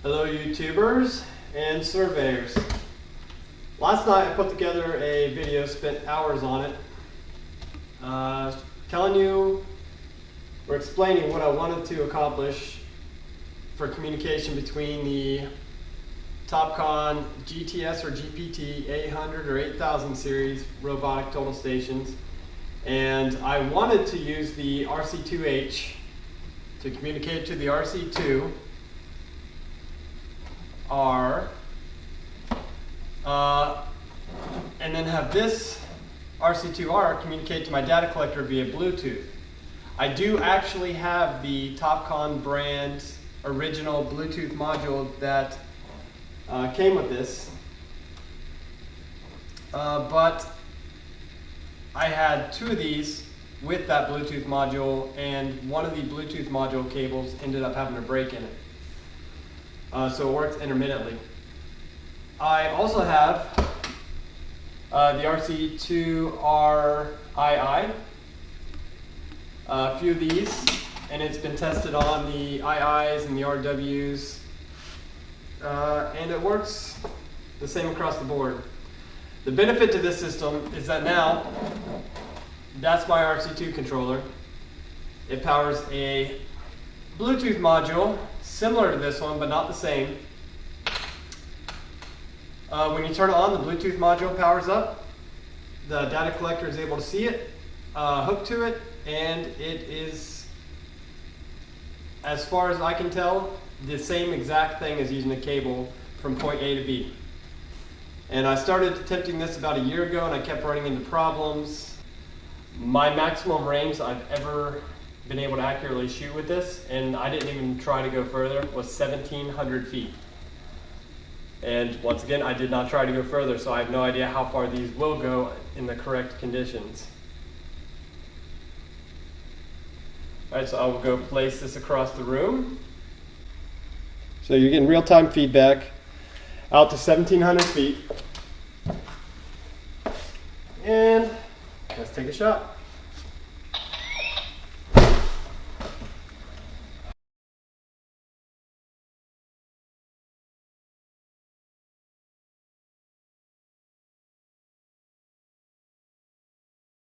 Hello YouTubers and surveyors. Last night I put together a video, spent hours on it, telling you or explaining what I wanted to accomplish for communication between the Topcon GTS or GPT 800 or 8000 series robotic total stations, and I wanted to use the RC2H to communicate to the RC2 R, and then have this RC2R communicate to my data collector via Bluetooth. I do actually have the Topcon brand original Bluetooth module that came with this, but I had two of these with that Bluetooth module, and one of the Bluetooth module cables ended up having a break in it. So it works intermittently. I also have the RC2RII, a few of these, and it's been tested on the IIs and the RWs, and it works the same across the board. The benefit to this system is that now, that's my RC2 controller. It powers a Bluetooth module similar to this one, but not the same. When you turn it on, the Bluetooth module powers up. The data collector is able to see it, hook to it, and it is, as far as I can tell, the same exact thing as using a cable from point A to B. And I started attempting this about a year ago, and I kept running into problems. My maximum range I've ever been able to accurately shoot with this, and I didn't even try to go further, was 1,700 feet. And once again, I did not try to go further, so I have no idea how far these will go in the correct conditions. Alright, so I will go place this across the room. So you're getting real-time feedback out to 1,700 feet. And let's take a shot.